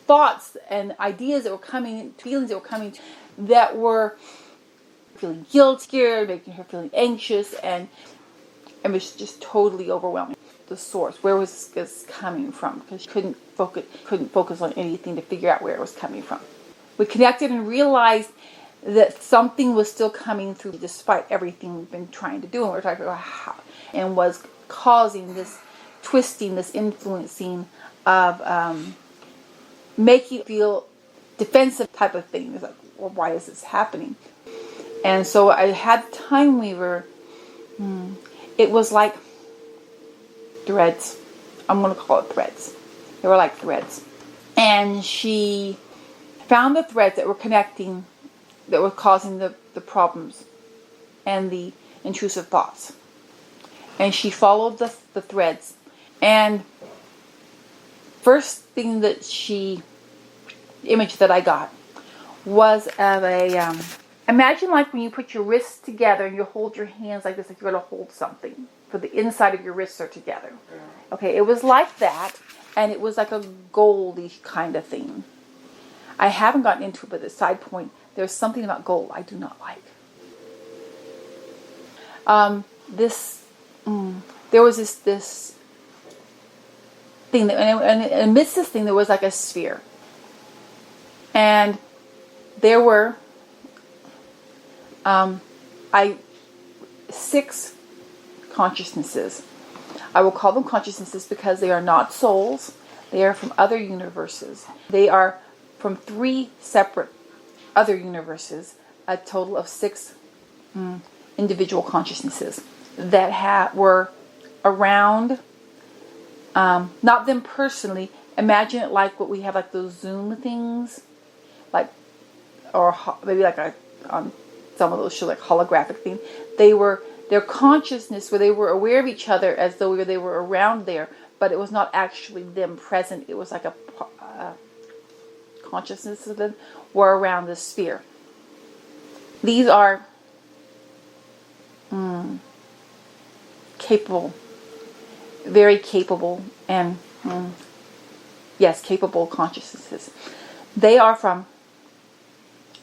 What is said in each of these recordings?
thoughts and ideas that were coming, feelings that were coming, that were feeling guilty, making her feeling anxious, and it was just totally overwhelming. The source, where was this coming from? Because she couldn't focus on anything to figure out where it was coming from. We connected and realized that something was still coming through despite everything we've been trying to do, and we're talking about how, and was causing this twisting, this influencing of making you feel defensive type of thing. It's like, well, why is this happening? And so I had time we were, it was like threads. I'm going to call it threads. They were like threads. And she found the threads that were connecting, that were causing the problems and the intrusive thoughts. And she followed the threads. And first thing that image that I got was of a, imagine like when you put your wrists together and you hold your hands like this, like you're going to hold something. For the inside of your wrists are together. Okay, it was like that, and it was like a goldy kind of thing. I haven't gotten into it, but the side point, there's something about gold I do not like. There was this thing, and amidst this thing, there was like a sphere. And there were 6 consciousnesses. I will call them consciousnesses because they are not souls. They are from other universes. They are from 3 separate other universes, a total of 6 individual consciousnesses that were around, not them personally. Imagine it like what we have, like those Zoom things, like, or maybe like on some of those shows, like holographic thing. Their consciousness, where they were aware of each other as though they were around there, but it was not actually them present. It was like a consciousness of them were around the sphere. These are capable, very capable, and yes, capable consciousnesses. They are from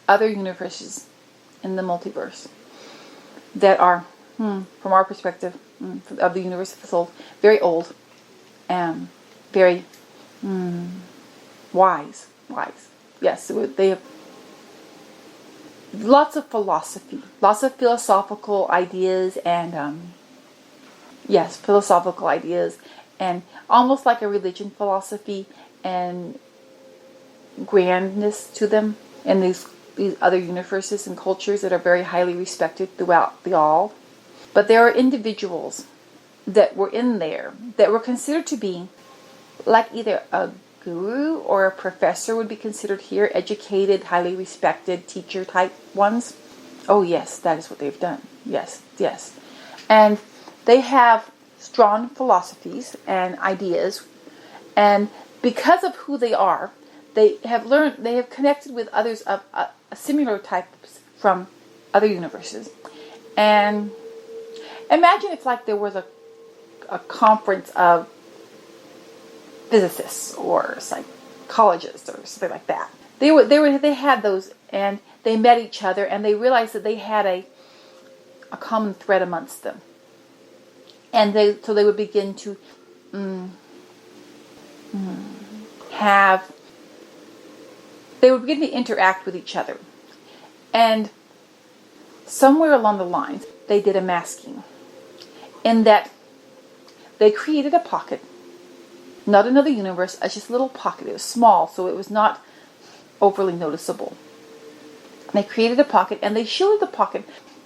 other universes in the multiverse that are, from our perspective, of the universe of the soul, very old and very wise. Yes, they have lots of philosophy, lots of philosophical ideas, and philosophical ideas, and almost like a religion philosophy and grandness to them, and these other universes and cultures that are very highly respected throughout the all. But there are individuals that were in there that were considered to be like either a guru or a professor would be considered here, educated, highly respected teacher type ones. Oh yes, that is what they've done. Yes. And they have strong philosophies and ideas, and because of who they are, they have connected with others of similar types from other universes. And imagine if like there was a conference of physicists or psychologists or something like that. They had those, and they met each other, and they realized that they had a common thread amongst them. And they would begin to they would begin to interact with each other. And somewhere along the lines, they did a masking. In that they created a pocket, not another universe, just a little pocket. It was small, so it was not overly noticeable. They created a pocket, and they shielded the pocket.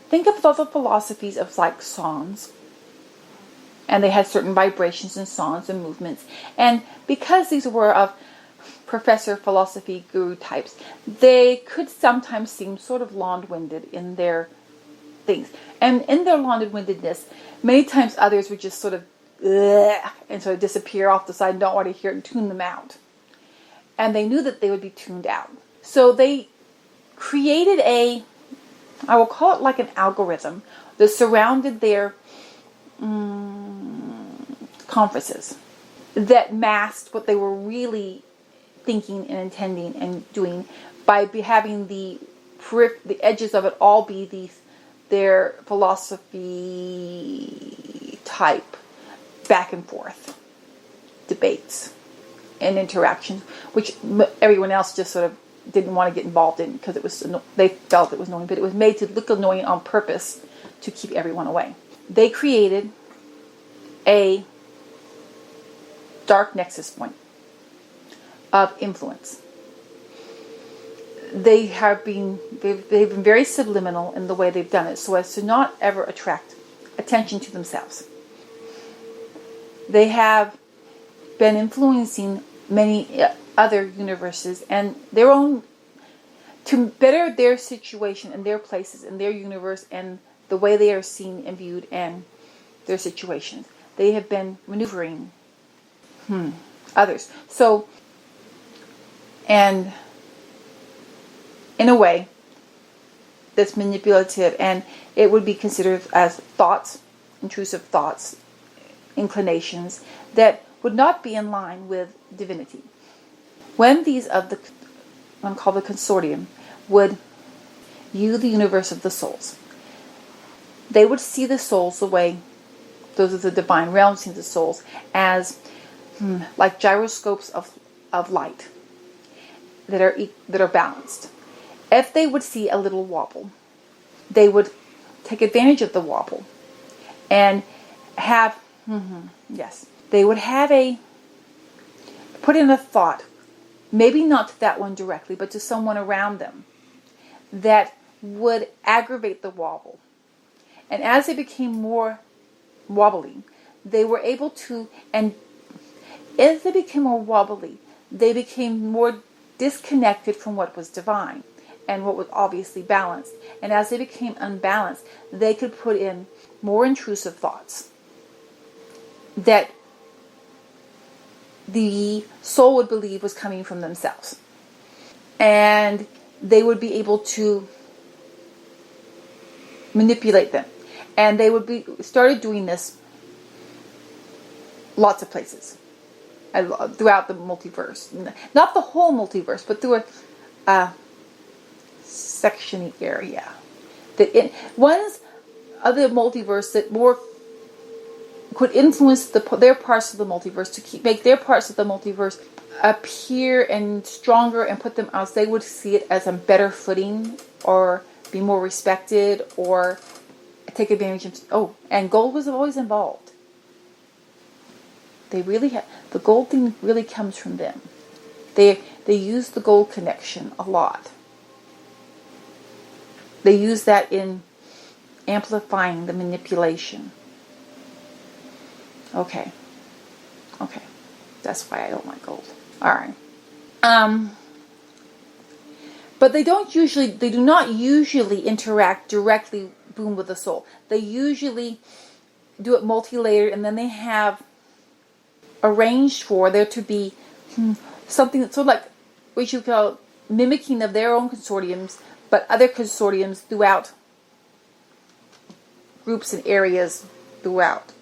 Think of all the philosophies of like songs. And they had certain vibrations and songs and movements. And because these were of professor philosophy guru types, they could sometimes seem sort of long-winded in their things. And in their long-windedness, many times others would just sort of and sort of disappear off the side and don't want to hear it and tune them out. And they knew that they would be tuned out. So they created I will call it like an algorithm that surrounded their conferences that masked what they were really thinking and intending and doing by having the edges of it all be their philosophy type back and forth debates and interactions, which everyone else just sort of didn't want to get involved in because they felt it was annoying, but it was made to look annoying on purpose to keep everyone away. They created a dark nexus point of influence. They've been very subliminal in the way they've done it so as to not ever attract attention to themselves. They have been influencing many other universes and their own to better their situation and their places in their universe and the way they are seen and viewed and their situations. They have been maneuvering others. So, and in a way that's manipulative, and it would be considered as thoughts, intrusive thoughts, inclinations that would not be in line with divinity. When these of the, I'm called the Consortium, would view the universe of the souls, they would see the souls the way those of the divine realm see the souls as like gyroscopes of light that are balanced. If they would see a little wobble, they would take advantage of the wobble and have they would have put in a thought, maybe not to that one directly, but to someone around them, that would aggravate the wobble. And as they became more wobbly, they were able to, and as they became more wobbly, they became more disconnected from what was divine and what was obviously balanced. And as they became unbalanced, they could put in more intrusive thoughts that the soul would believe was coming from themselves. And they would be able to manipulate them. And they would started doing this lots of places throughout the multiverse. Not the whole multiverse, but through a sectiony area. Ones of the multiverse that more could influence their parts of the multiverse to make their parts of the multiverse appear and stronger and put them as they would see it as a better footing or be more respected or take advantage of. And gold was always involved. They really the gold thing really comes from them. They use the gold connection a lot. They use that in amplifying the manipulation. Okay. That's why I don't like gold. Alright. But they do not usually interact directly, with the soul. They usually do it multi-layered, and then they have arranged for there to be something that's sort of like what you call mimicking of their own consortiums, but other consortiums throughout groups and areas throughout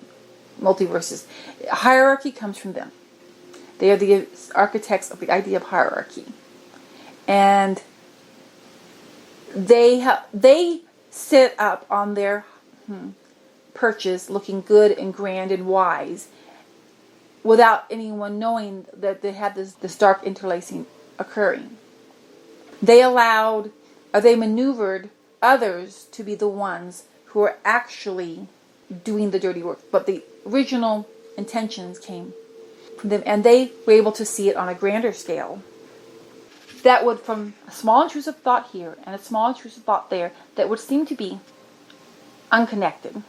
multiverses. Hierarchy comes from them. They are the architects of the idea of hierarchy. And they sit up on their perches looking good and grand and wise without anyone knowing that they had this dark interlacing occurring. They maneuvered others to be the ones who are actually doing the dirty work. But the original intentions came from them, and they were able to see it on a grander scale. That would, from a small intrusive thought here and a small intrusive thought there, that would seem to be unconnected,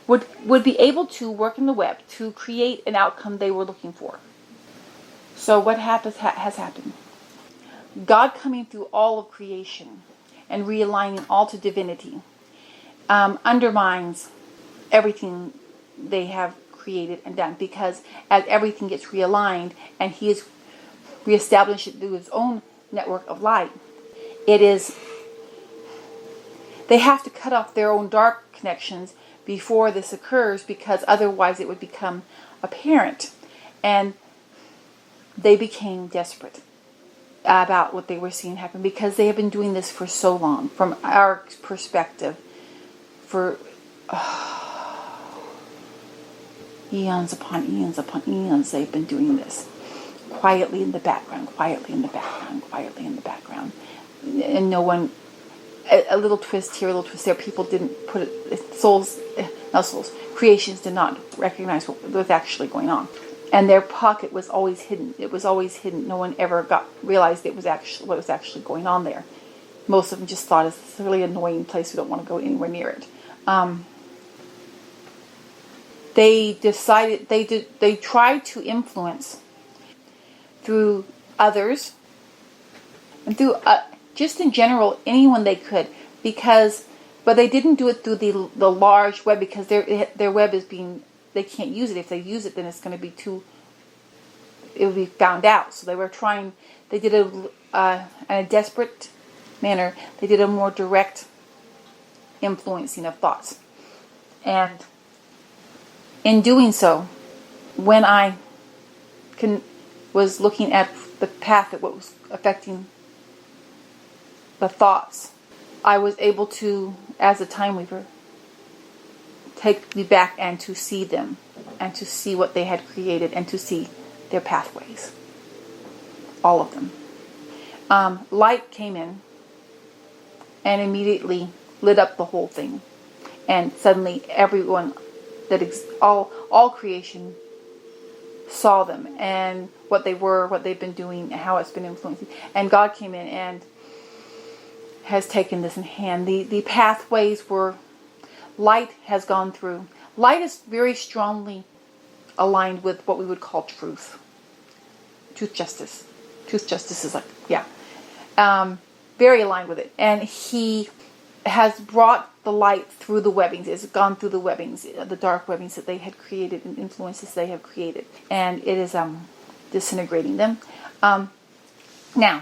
would be able to work in the web to create an outcome they were looking for. So what has happened? God coming through all of creation and realigning all to divinity undermines everything they have created and done, because as everything gets realigned and he is reestablished through his own network of light, they have to cut off their own dark connections before this occurs, because otherwise it would become apparent. And they became desperate. about what they were seeing happen, because they have been doing this for so long, from our perspective, for eons upon eons upon eons. They've been doing this quietly in the background, quietly in the background, quietly in the background, and no one, a little twist here, a little twist there. People didn't put it, creations did not recognize what was actually going on. And their pocket was always hidden. It was always hidden. No one ever realized it was actually what was actually going on there. Most of them just thought it's a really annoying place. We don't want to go anywhere near it. They decided they tried to influence through others and through just in general anyone they could, but they didn't do it through the large web, because their web is being, they can't use it. If they use it, then it's going to be it would be found out. So they did it in a desperate manner. They did a more direct influencing of thoughts. And in doing so, when I was looking at the path of what was affecting the thoughts, I was able to, as a time weaver, take me back and to see them, and to see what they had created, and to see their pathways. All of them. Light came in and immediately lit up the whole thing. And suddenly everyone, all creation saw them, and what they were, what they've been doing, how it's been influencing. And God came in and has taken this in hand. The pathways were, light has gone through. Light is very strongly aligned with what we would call truth. Truth justice. Truth justice is very aligned with it. And he has brought the light through the webbings. It's gone through the webbings, the dark webbings that they had created and influences they have created. And it is disintegrating them. Now,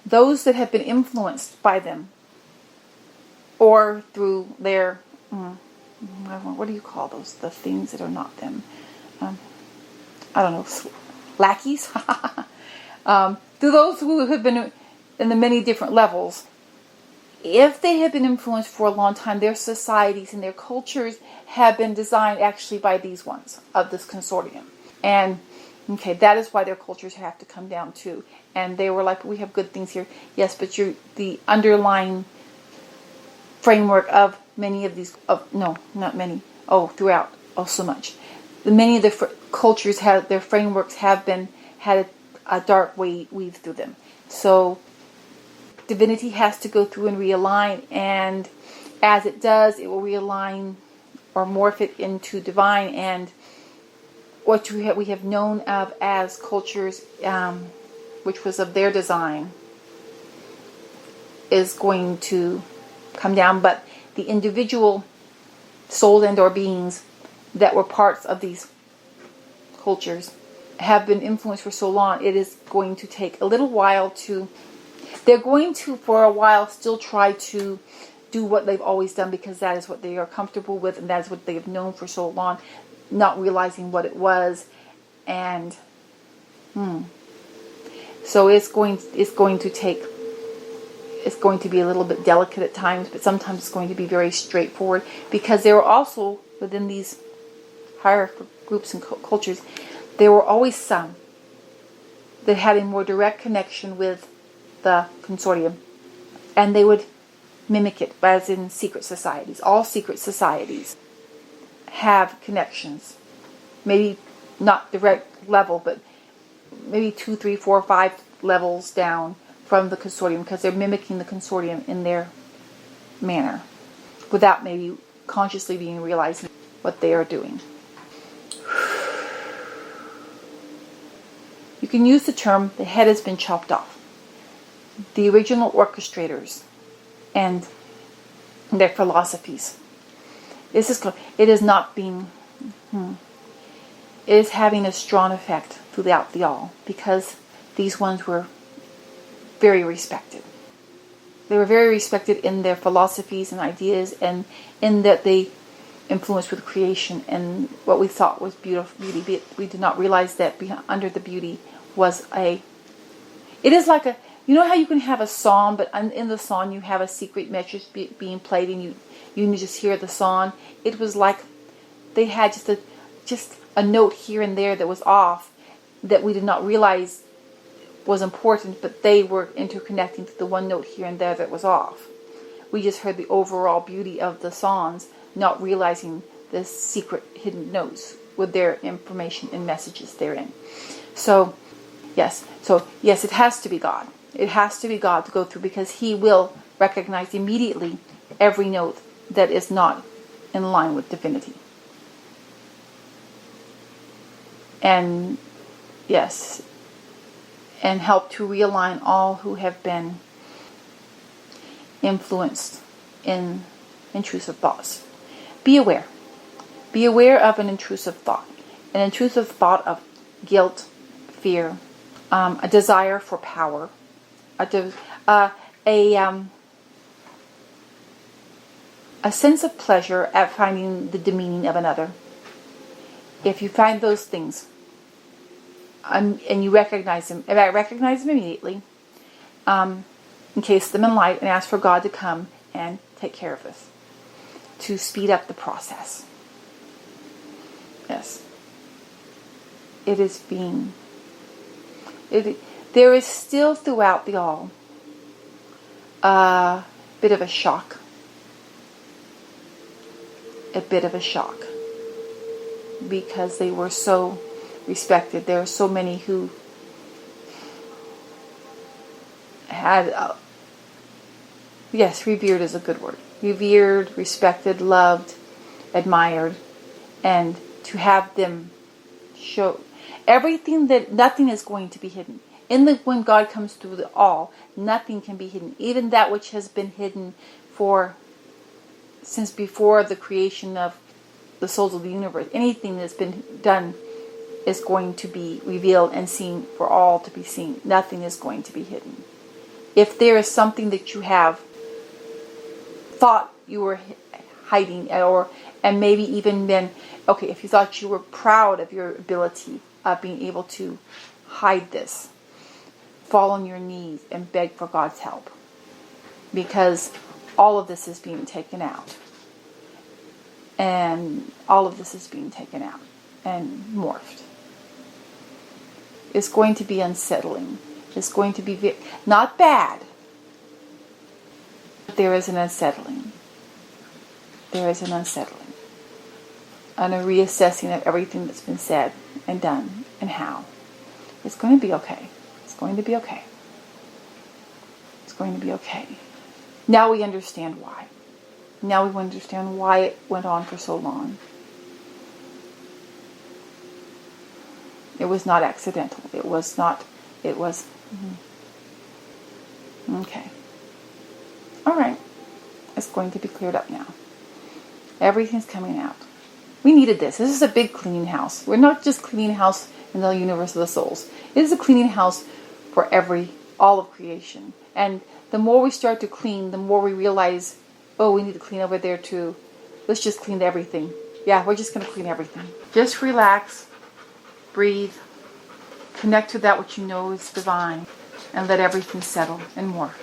those that have been influenced by them, or through their, what do you call those? The things that are not them. I don't know, lackeys? To those who have been in the many different levels, if they have been influenced for a long time, their societies and their cultures have been designed actually by these ones of this consortium. And okay, that is why their cultures have to come down too. And they were like, we have good things here. Yes, but the underlying framework of many of these, throughout, so much. Many of the cultures their frameworks had a dark weave through them. So divinity has to go through and realign, and as it does, it will realign or morph it into divine, and what we have known of as cultures, which was of their design, is going to come down. But the individual souls and or beings that were parts of these cultures have been influenced for so long, it is going to take a little while they're going to, for a while, still try to do what they've always done, because that is what they are comfortable with, and that is what they have known for so long, not realizing what it was. And so it's going to be a little bit delicate at times, but sometimes it's going to be very straightforward, because there are also, within these higher groups and cultures, there were always some that had a more direct connection with the consortium, and they would mimic it, as in secret societies. All secret societies have connections, maybe not direct level, but maybe 2, 3, 4, 5 levels down from the consortium, because they're mimicking the consortium in their manner, without maybe consciously being realizing what they are doing. You can use the term, the head has been chopped off. The original orchestrators and their philosophies. It is not being, it is having a strong effect throughout the all, because these ones were very respected. They were very respected in their philosophies and ideas, and in that they influenced with creation and what we thought was beauty. We did not realize that under the beauty was it is like You know how you can have a song, but in the song you have a secret message being played, and you just hear the song? It was like they had just a note here and there that was off, that we did not realize was important, but they were interconnecting to the one note here and there that was off. We just heard the overall beauty of the songs, not realizing the secret hidden notes with their information and messages therein. So yes, it has to be God. It has to be God to go through, because He will recognize immediately every note that is not in line with divinity. And yes, and help to realign all who have been influenced in intrusive thoughts. Be aware. Be aware of an intrusive thought. An intrusive thought of guilt, fear, a desire for power, a sense of pleasure at finding the demeaning of another. If you find those things, and you recognize them immediately, encase them in light and ask for God to come and take care of this, to speed up the process. Yes. There is still throughout the all a bit of a shock. Because they were so respected. There are so many who had, revered is a good word. Revered, respected, loved, admired, and to have them show everything, that nothing is going to be hidden. When God comes through the all, nothing can be hidden. Even that which has been hidden since before the creation of the souls of the universe. Anything that's been done is going to be revealed and seen for all to be seen. Nothing is going to be hidden. If there is something that you have thought you were hiding, and maybe even been, if you thought you were proud of your ability of being able to hide this, fall on your knees and beg for God's help, because all of this is being taken out. And all of this is being taken out and morphed. It's going to be unsettling. It's going to be not bad, but there is an unsettling. There is an unsettling. And a reassessing of everything that's been said and done and how. It's going to be okay. It's going to be okay. It's going to be okay. Now we understand why. Now we understand why it went on for so long. It was not accidental. It was. Okay. All right. It's going to be cleared up now. Everything's coming out. We needed this. This is a big cleaning house. We're not just cleaning house in the universe of the souls. It is a cleaning house for all of creation. And the more we start to clean, the more we realize, we need to clean over there too. Let's just clean everything. Yeah, we're just going to clean everything. Just relax, breathe, connect to that which you know is divine, and let everything settle and morph.